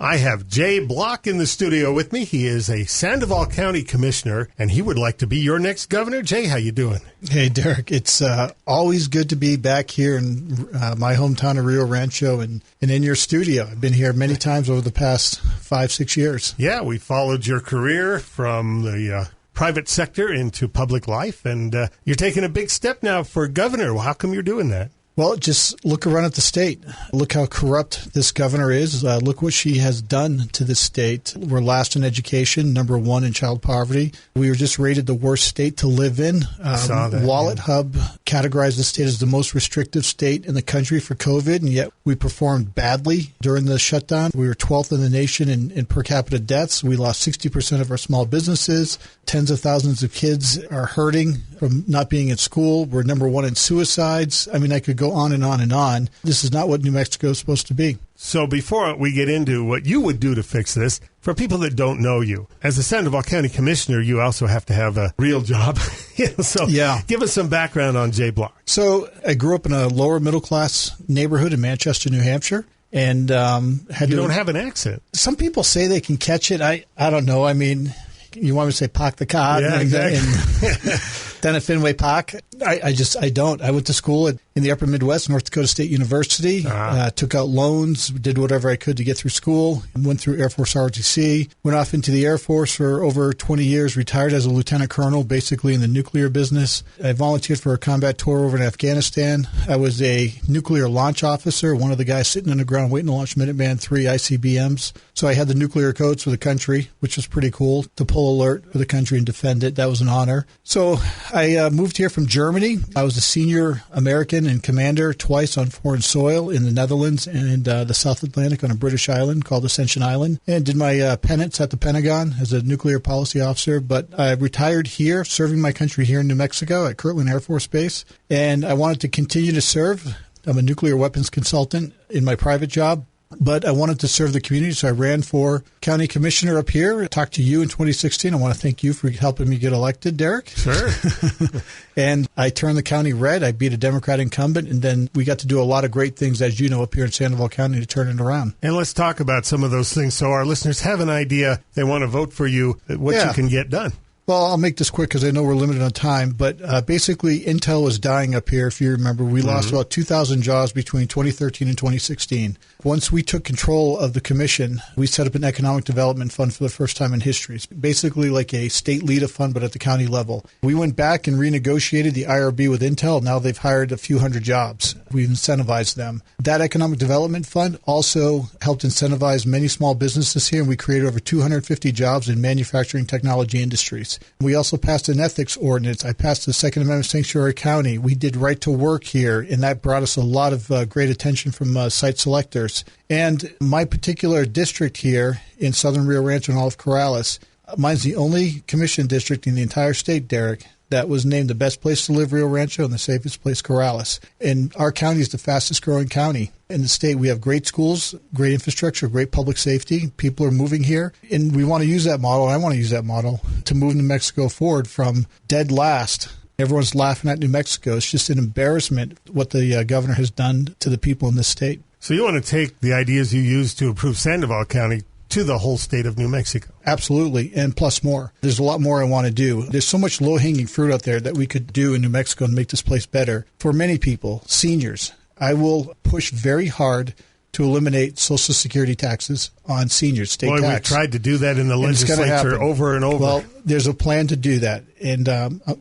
I have Jay Block in the studio with me. He is a Sandoval County Commissioner, and he would like to be your next governor. Jay, how you doing? Hey, Derek. It's always good to be back here in my hometown of Rio Rancho and in your studio. I've been here many times over the past 5-6 years. Yeah, we followed your career from the private sector into public life, and you're taking a big step now for governor. Well, how come you're doing that? Well, just look around at the state. Look how corrupt this governor is. Look what she has done to this state. We're last in education, number 1 in child poverty. We were just rated the worst state to live in. Wallet Hub categorized the state as the most restrictive state in the country for COVID, and yet we performed badly during the shutdown. We were 12th in the nation in per capita deaths. We lost 60% of our small businesses. Tens of thousands of kids are hurting from not being in school. We're number 1 in suicides. I mean, I could go on and on and on. This is not what New Mexico is supposed to be. So before we get into what you would do to fix this, for people that don't know you, as a Sandoval County Commissioner, you also have to have a real job. Give us some background on Jay Block. So I grew up in a lower middle class neighborhood in Manchester, New Hampshire. And you don't have an accent. Some people say they can catch it. I don't know. I mean, you want me to say Park the Cod? Yeah, exactly. Then at Fenway Park. I don't. I went to school in the upper Midwest, North Dakota State University, took out loans, did whatever I could to get through school, went through Air Force ROTC, went off into the Air Force for over 20 years, retired as a lieutenant colonel, basically in the nuclear business. I volunteered for a combat tour over in Afghanistan. I was a nuclear launch officer, one of the guys sitting on the ground waiting to launch Minuteman III ICBMs. So I had the nuclear codes for the country, which was pretty cool, to pull alert for the country and defend it. That was an honor. So I moved here from Germany. I was a senior American and commander twice on foreign soil in the Netherlands and the South Atlantic on a British island called Ascension Island, and did my penance at the Pentagon as a nuclear policy officer. But I retired here, serving my country here in New Mexico at Kirtland Air Force Base, and I wanted to continue to serve. I'm a nuclear weapons consultant in my private job, but I wanted to serve the community, so I ran for county commissioner up here. I talked to you in 2016. I want to thank you for helping me get elected, Derek. Sure. And I turned the county red. I beat a Democrat incumbent, and then we got to do a lot of great things, as you know, up here in Sandoval County to turn it around. And let's talk about some of those things so our listeners have an idea. They want to vote for you, what you can get done. Well, I'll make this quick because I know we're limited on time, but basically Intel was dying up here. If you remember, we lost about 2,000 jobs between 2013 and 2016. Once we took control of the commission, we set up an economic development fund for the first time in history. It's basically like a state LEDA fund, but at the county level. We went back and renegotiated the IRB with Intel. Now they've hired a few hundred jobs. We've incentivized them. That economic development fund also helped incentivize many small businesses here, and we created over 250 jobs in manufacturing technology industries. We also passed an ethics ordinance. I passed the Second Amendment Sanctuary County. We did right to work here, and that brought us a lot of great attention from site selectors. And my particular district here in southern Rio Rancho and all of Corrales, mine's the only commission district in the entire state, Derek, that was named the best place to live, Rio Rancho, and the safest place, Corrales. And our county is the fastest growing county in the state. We have great schools, great infrastructure, great public safety. People are moving here, and we want to use that model, and I want to use that model to move New Mexico forward from dead last. Everyone's laughing at New Mexico. It's just an embarrassment what the governor has done to the people in this state. So you want to take the ideas you used to improve Sandoval County to the whole state of New Mexico. Absolutely, and plus more. There's a lot more I want to do. There's so much low-hanging fruit out there that we could do in New Mexico and make this place better. For many people, seniors, I will push very hard to eliminate Social Security taxes on seniors, state tax. We've tried to do that in the legislature over and over. Well, there's a plan to do that, and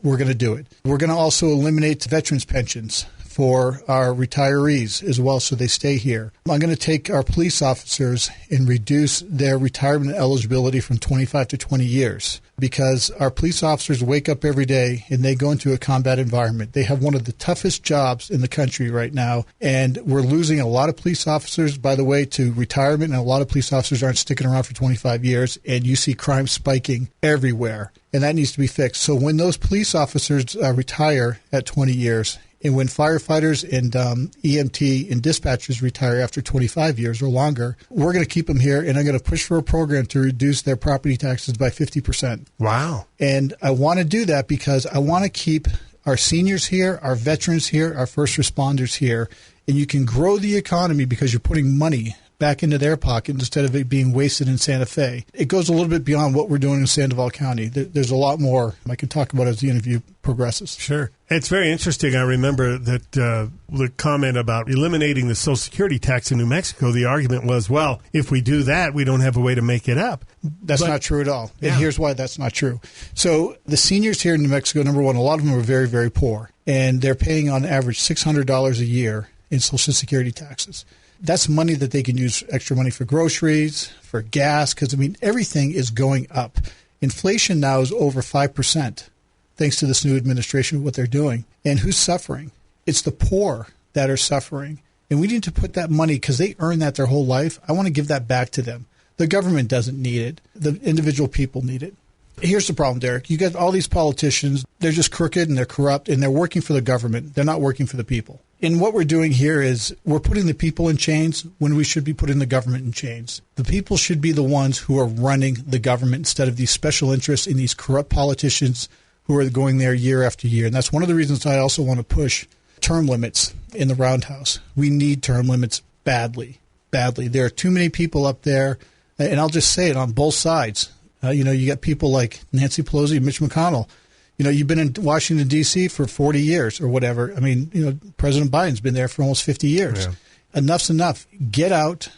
we're going to do it. We're going to also eliminate veterans' pensions for our retirees as well, so they stay here. I'm going to take our police officers and reduce their retirement eligibility from 25 to 20 years because our police officers wake up every day and they go into a combat environment. They have one of the toughest jobs in the country right now, and we're losing a lot of police officers, by the way, to retirement, and a lot of police officers aren't sticking around for 25 years, and you see crime spiking everywhere, and that needs to be fixed. So when those police officers retire at 20 years, and when firefighters and EMT and dispatchers retire after 25 years or longer, we're going to keep them here, and I'm going to push for a program to reduce their property taxes by 50%. Wow. And I want to do that because I want to keep our seniors here, our veterans here, our first responders here, and you can grow the economy because you're putting money back into their pocket instead of it being wasted in Santa Fe. It goes a little bit beyond what we're doing in Sandoval County. There's a lot more I can talk about as the interview progresses. Sure. It's very interesting. I remember that the comment about eliminating the Social Security tax in New Mexico, the argument was, well, if we do that, we don't have a way to make it up. That's not true at all. Yeah. And here's why that's not true. So the seniors here in New Mexico, number one, a lot of them are very, very poor, and they're paying on average $600 a year in Social Security taxes. That's money that they can use, extra money for groceries, for gas, because, everything is going up. Inflation now is over 5%, thanks to this new administration, what they're doing. And who's suffering? It's the poor that are suffering. And we need to put that money, because they earn that their whole life. I want to give that back to them. The government doesn't need it. The individual people need it. Here's the problem, Derek. You got all these politicians. They're just crooked and they're corrupt, and they're working for the government. They're not working for the people. And what we're doing here is we're putting the people in chains when we should be putting the government in chains. The people should be the ones who are running the government instead of these special interests in these corrupt politicians who are going there year after year. And that's one of the reasons I also want to push term limits in the roundhouse. We need term limits badly, badly. There are too many people up there, and I'll just say it on both sides. You got people like Nancy Pelosi and Mitch McConnell. You've been in Washington, D.C. for 40 years or whatever. President Biden's been there for almost 50 years. Yeah. Enough's enough. Get out.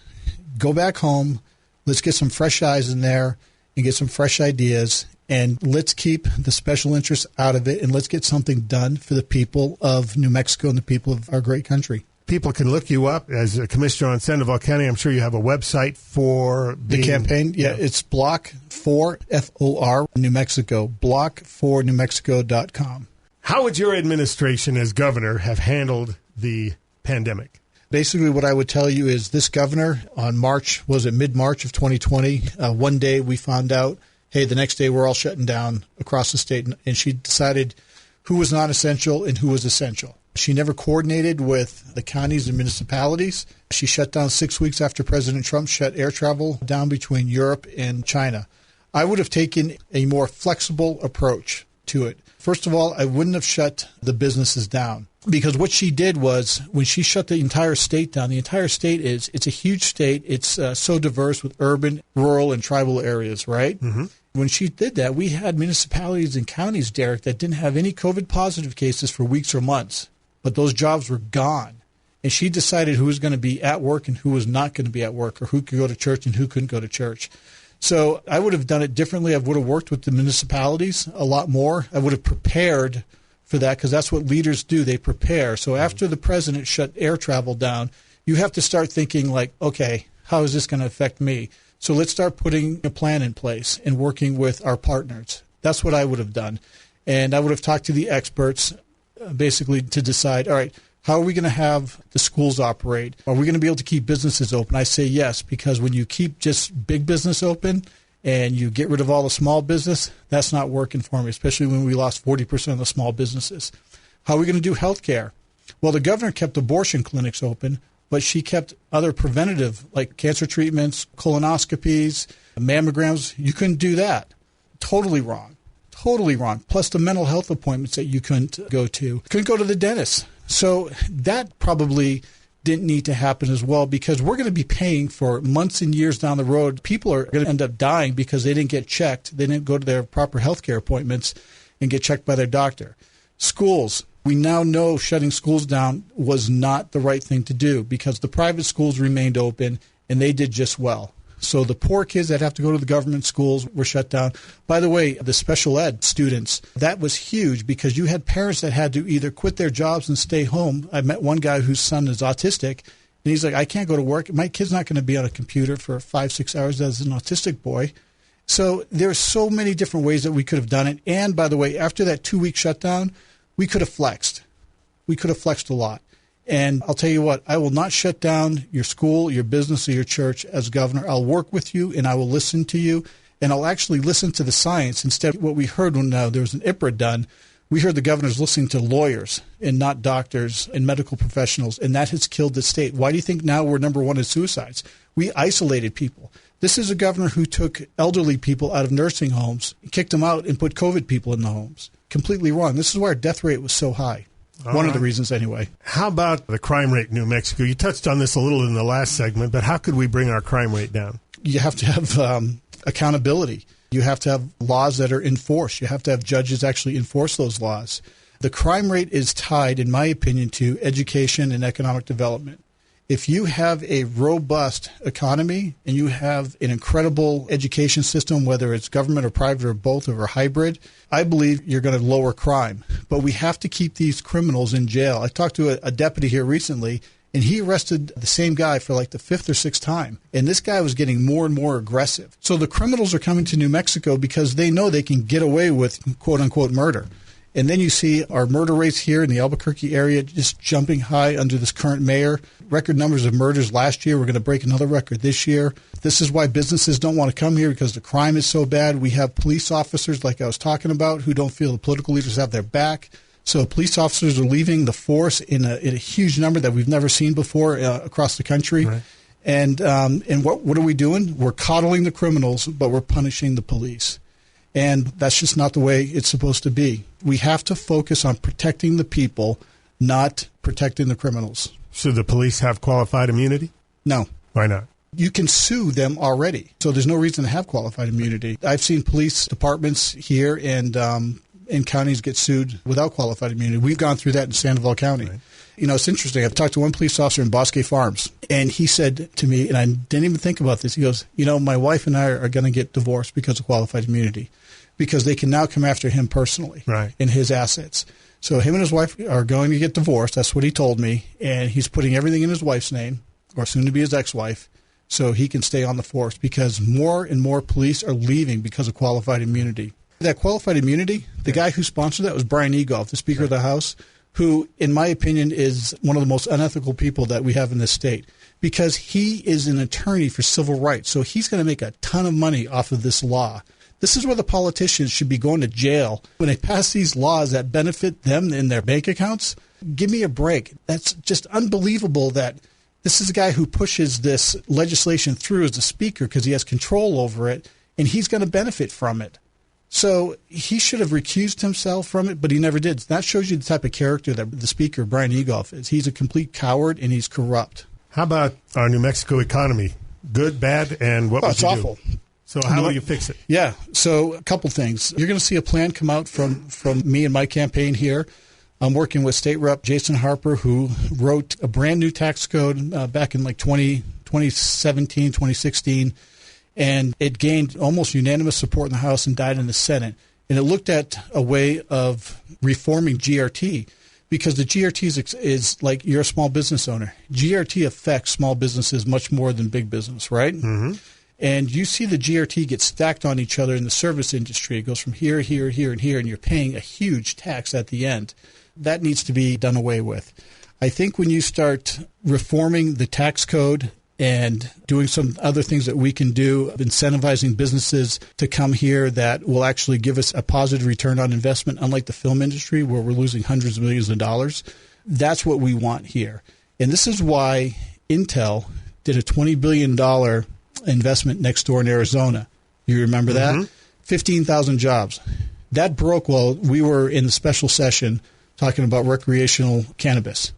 Go back home. Let's get some fresh eyes in there and get some fresh ideas. And let's keep the special interests out of it. And let's get something done for the people of New Mexico and the people of our great country. People can look you up as a commissioner on Sandoval County. I'm sure you have a website for the campaign. Yeah, it's Block 4 FOR New Mexico, block4newmexico.com. How would your administration as governor have handled the pandemic? Basically, what I would tell you is this governor on mid-March of 2020, one day we found out, hey, the next day we're all shutting down across the state. And she decided who was not essential and who was essential. She never coordinated with the counties and municipalities. She shut down 6 weeks after President Trump shut air travel down between Europe and China. I would have taken a more flexible approach to it. First of all, I wouldn't have shut the businesses down, because what she did was when she shut the entire state down, the entire state it's a huge state. It's so diverse with urban, rural, and tribal areas, right? Mm-hmm. When she did that, we had municipalities and counties, Derek, that didn't have any COVID positive cases for weeks or months. But those jobs were gone. And she decided who was going to be at work and who was not going to be at work, or who could go to church and who couldn't go to church. So I would have done it differently. I would have worked with the municipalities a lot more. I would have prepared for that, because that's what leaders do. They prepare. So after the president shut air travel down, you have to start thinking like, okay, how is this going to affect me? So let's start putting a plan in place and working with our partners. That's what I would have done. And I would have talked to the experts basically to decide, all right, how are we going to have the schools operate? Are we going to be able to keep businesses open? I say yes, because when you keep just big business open and you get rid of all the small business, that's not working for me, especially when we lost 40% of the small businesses. How are we going to do health care? Well, the governor kept abortion clinics open, but she kept other preventative, like cancer treatments, colonoscopies, mammograms. You couldn't do that. Totally wrong. Totally wrong. Plus the mental health appointments that you couldn't go to. Couldn't go to the dentist. So that probably didn't need to happen as well, because we're going to be paying for months and years down the road. People are going to end up dying because they didn't get checked. They didn't go to their proper health care appointments and get checked by their doctor. Schools. We now know shutting schools down was not the right thing to do, because the private schools remained open and they did just well. So the poor kids that have to go to the government schools were shut down. By the way, the special ed students, that was huge, because you had parents that had to either quit their jobs and stay home. I met one guy whose son is autistic, and he's like, I can't go to work. My kid's not going to be on a computer for 5-6 hours as an autistic boy. So there's so many different ways that we could have done it. And by the way, after that 2-week shutdown, we could have flexed. We could have flexed a lot. And I'll tell you what, I will not shut down your school, your business, or your church as governor. I'll work with you, and I will listen to you, and I'll actually listen to the science instead of what we heard when there was an IPRA done. We heard the governors listening to lawyers and not doctors and medical professionals, and that has killed the state. Why do you think now we're number one in suicides? We isolated people. This is a governor who took elderly people out of nursing homes, kicked them out, and put COVID people in the homes. Completely wrong. This is why our death rate was so high. One of the reasons, anyway. How about the crime rate in New Mexico? You touched on this a little in the last segment, but how could we bring our crime rate down? You have to have accountability. You have to have laws that are enforced. You have to have judges actually enforce those laws. The crime rate is tied, in my opinion, to education and economic development. If you have a robust economy and you have an incredible education system, whether it's government or private or both or hybrid, I believe you're going to lower crime. But we have to keep these criminals in jail. I talked to a deputy here recently, and he arrested the same guy for like the fifth or sixth time. And this guy was getting more and more aggressive. So the criminals are coming to New Mexico because they know they can get away with quote-unquote murder. And then you see our murder rates here in the Albuquerque area just jumping high under this current mayor. Record numbers of murders last year. We're going to break another record this year. This is why businesses don't want to come here, because the crime is so bad. We have police officers, like I was talking about, who don't feel the political leaders have their back. So police officers are leaving the force in a huge number that we've never seen before across the country. Right. And what are we doing? We're coddling the criminals, but we're punishing the police. And that's just not the way it's supposed to be. We have to focus on protecting the people, not protecting the criminals. Should the police have qualified immunity? No. Why not? You can sue them already, so there's no reason to have qualified immunity. I've seen police departments here and in counties get sued without qualified immunity. We've gone through that in Sandoval County. Right. You know, it's interesting. I've talked to one police officer in Bosque Farms, and he said to me, and I didn't even think about this, he goes, my wife and I are going to get divorced because of qualified immunity, because they can now come after him personally in his assets. So him and his wife are going to get divorced. That's what he told me. And he's putting everything in his wife's name, or soon to be his ex-wife, so he can stay on the force, because more and more police are leaving because of qualified immunity. That qualified immunity, the guy who sponsored that was Brian Egolf, the Speaker of the House, who, in my opinion, is one of the most unethical people that we have in this state, because he is an attorney for civil rights. So he's going to make a ton of money off of this law. This is where the politicians should be going to jail when they pass these laws that benefit them in their bank accounts. Give me a break. That's just unbelievable that this is a guy who pushes this legislation through as the speaker because he has control over it, and he's going to benefit from it. So he should have recused himself from it, but he never did. That shows you the type of character that the speaker, Brian Egolf, is. He's a complete coward, and he's corrupt. How about our New Mexico economy? Good, bad, and what would you do? It's awful. So how will you fix it? Yeah, so a couple things. You're going to see a plan come out from me and my campaign here. I'm working with State Rep Jason Harper, who wrote a brand new tax code back in like 2017, 2016, and it gained almost unanimous support in the House and died in the Senate. And it looked at a way of reforming GRT, because the GRT is like you're a small business owner. GRT affects small businesses much more than big business, right? Mm-hmm. And you see the GRT get stacked on each other in the service industry. It goes from here, here, here, and here, and you're paying a huge tax at the end. That needs to be done away with. I think when you start reforming the tax code and doing some other things that we can do, incentivizing businesses to come here that will actually give us a positive return on investment, unlike the film industry where we're losing hundreds of millions of dollars, that's what we want here. And this is why Intel did a $20 billion investment next door in Arizona. You remember that? 15,000 jobs. That broke while we were in the special session talking about recreational cannabis.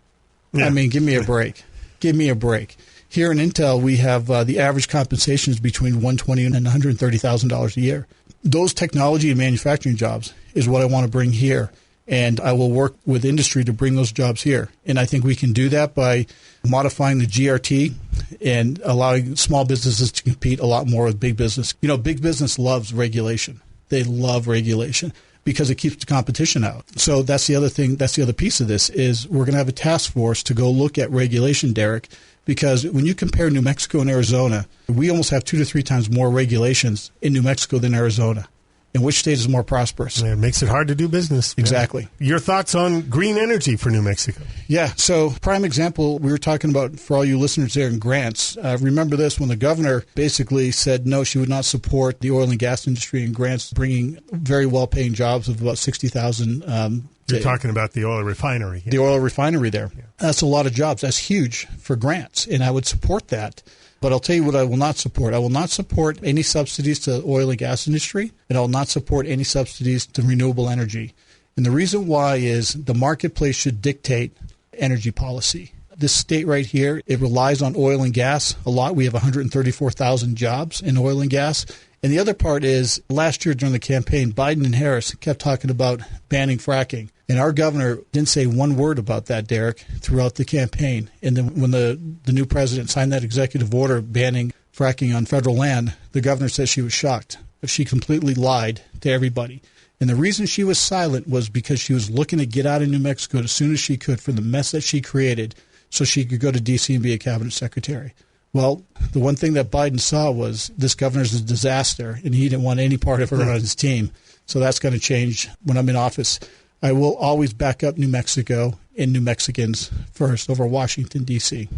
Yeah. I mean, give me a break. Give me a break. Here in Intel, we have the average compensation is between $120,000 and $130,000 a year. Those technology and manufacturing jobs is what I want to bring here. And I will work with industry to bring those jobs here. And I think we can do that by modifying the GRT and allowing small businesses to compete a lot more with big business. You know, big business loves regulation. They love regulation because it keeps the competition out. So that's the other thing. That's the other piece of this is we're going to have a task force to go look at regulation, Derek, because when you compare New Mexico and Arizona, we almost have 2 to 3 times more regulations in New Mexico than Arizona. And which state is more prosperous? It makes it hard to do business. Exactly. Yeah. Your thoughts on green energy for New Mexico? Yeah. So prime example, we were talking about, for all you listeners there, in grants. Remember this, when the governor basically said no, she would not support the oil and gas industry and grants bringing very well-paying jobs of about 60,000. You're talking about the oil refinery. The oil refinery there. Yeah. That's a lot of jobs. That's huge for grants, and I would support that. But I'll tell you what I will not support. I will not support any subsidies to the oil and gas industry, and I will not support any subsidies to renewable energy. And the reason why is the marketplace should dictate energy policy. This state right here, it relies on oil and gas a lot. We have 134,000 jobs in oil and gas. And the other part is last year during the campaign, Biden and Harris kept talking about banning fracking. And our governor didn't say one word about that, Derek, throughout the campaign. And then when the new president signed that executive order banning fracking on federal land, the governor said she was shocked. She completely lied to everybody. And the reason she was silent was because she was looking to get out of New Mexico as soon as she could for the mess that she created so she could go to D.C. and be a cabinet secretary. Well, the one thing that Biden saw was this governor's a disaster, and he didn't want any part of her on his team. So that's going to change when I'm in office. I will always back up New Mexico and New Mexicans first over Washington, D.C.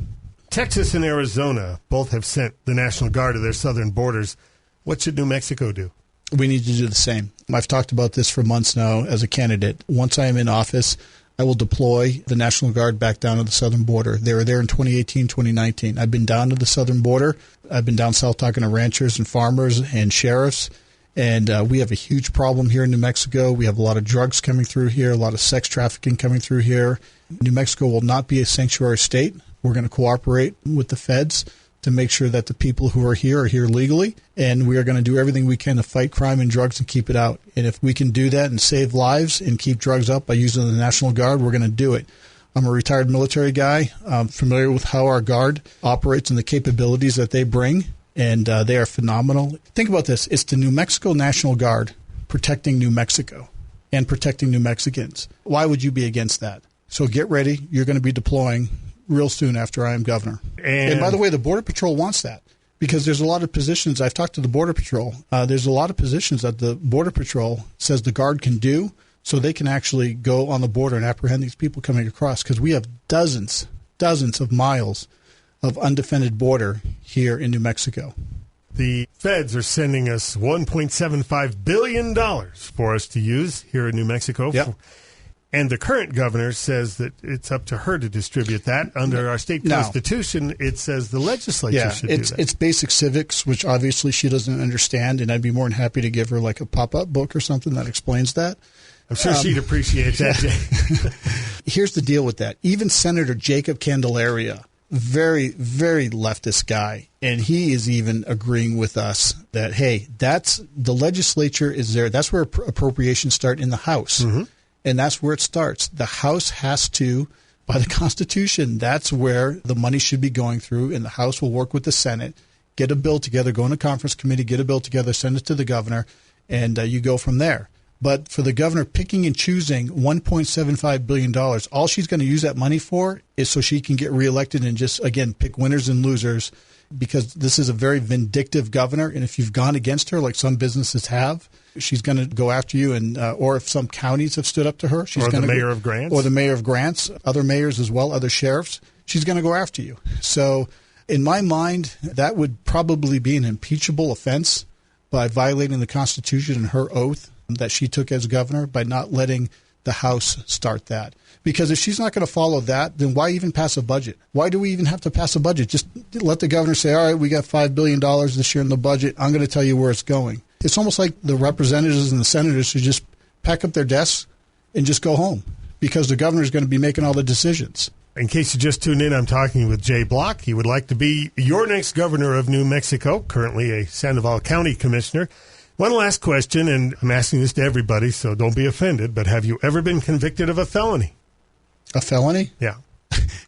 Texas and Arizona both have sent the National Guard to their southern borders. What should New Mexico do? We need to do the same. I've talked about this for months now as a candidate. Once I am in office, I will deploy the National Guard back down to the southern border. They were there in 2018, 2019. I've been down to the southern border. I've been down south talking to ranchers and farmers and sheriffs. And we have a huge problem here in New Mexico. We have a lot of drugs coming through here, a lot of sex trafficking coming through here. New Mexico will not be a sanctuary state. We're going to cooperate with the feds to make sure that the people who are here legally, and we are going to do everything we can to fight crime and drugs and keep it out. And if we can do that and save lives and keep drugs up by using the National Guard, we're going to do it. I'm a retired military guy. I'm familiar with how our Guard operates and the capabilities that they bring, and they are phenomenal. Think about this. It's the New Mexico National Guard protecting New Mexico and protecting New Mexicans. Why would you be against that? So get ready. You're going to be deploying real soon after I am governor. And by the way, the Border Patrol wants that because there's a lot of positions. I've talked to the Border Patrol. There's a lot of positions that the Border Patrol says the Guard can do so they can actually go on the border and apprehend these people coming across because we have dozens of miles of undefended border here in New Mexico. The feds are sending us $1.75 billion for us to use here in New Mexico. Yep. And the current governor says that it's up to her to distribute that. Under our state constitution, it says the legislature should do that. It's basic civics, which obviously she doesn't understand, and I'd be more than happy to give her like a pop-up book or something that explains that. I'm sure she'd appreciate that, Jay. Here's the deal with that. Even Senator Jacob Candelaria, very, very leftist guy, and he is even agreeing with us that, hey, that's the legislature is there. That's where appropriations start in the House. Mm-hmm. And that's where it starts. The House has to, by the Constitution, that's where the money should be going through, and the House will work with the Senate, get a bill together, go in a conference committee, get a bill together, send it to the governor, and you go from there. But for the governor picking and choosing $1.75 billion, all she's going to use that money for is so she can get reelected and just, again, pick winners and losers, because this is a very vindictive governor, and if you've gone against her like some businesses have, she's going to go after you, and or if some counties have stood up to her, she's going to mayor of Grants, or the mayor of Grants, other mayors as well, other sheriffs, she's going to go after you. So, in my mind, that would probably be an impeachable offense by violating the Constitution and her oath that she took as governor by not letting the House start that. Because if she's not going to follow that, then why even pass a budget? Why do we even have to pass a budget? Just let the governor say, all right, we got $5 billion this year in the budget. I'm going to tell you where it's going. It's almost like the representatives and the senators should just pack up their desks and just go home because the governor is going to be making all the decisions. In case you just tuned in, I'm talking with Jay Block. He would like to be your next governor of New Mexico, currently a Sandoval County commissioner. One last question, and I'm asking this to everybody, so don't be offended, but have you ever been convicted of a felony? A felony? Yeah.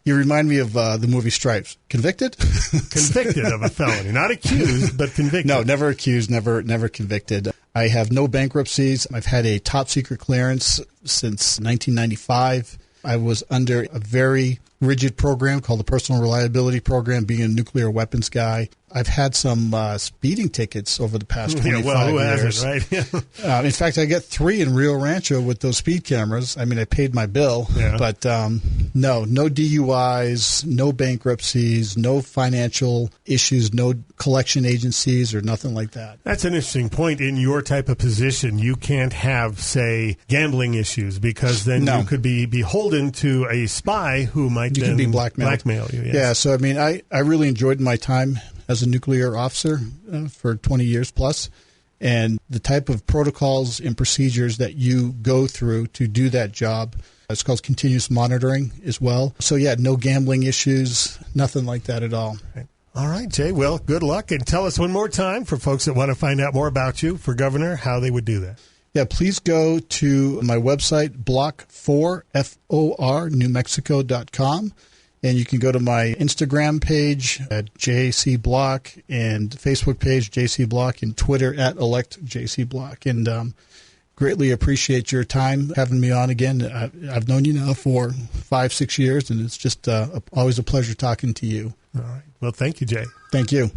You remind me of the movie Stripes. Convicted? Convicted of a felony. Not accused, but convicted. No, never accused, never convicted. I have no bankruptcies. I've had a top secret clearance since 1995. I was under a very rigid program called the Personal Reliability Program, being a nuclear weapons guy. I've had some speeding tickets over the past 25 who years. Hasn't, right? In fact, I got 3 in Rio Rancho with those speed cameras. I mean, I paid my bill, but no DUIs, no bankruptcies, no financial issues, no collection agencies or nothing like that. That's an interesting point. In your type of position, you can't have, say, gambling issues because then you could be beholden to a spy who might then be blackmail you. Yes. Yeah, so I mean, I really enjoyed my time as a nuclear officer for 20 years plus. and the type of protocols and procedures that you go through to do that job. It's called continuous monitoring as well. So, yeah, no gambling issues, nothing like that at all. All right, Jay. Well, good luck. And tell us one more time for folks that want to find out more about you for governor, how they would do that. Yeah, please go to my website, block4for newmexico.com. And you can go to my Instagram page at JCBlock and Facebook page, JCBlock, and Twitter at ElectJCBlock. And greatly appreciate your time having me on again. I've known you now for 5-6 years, and it's just always a pleasure talking to you. All right. Well, thank you, Jay. Thank you.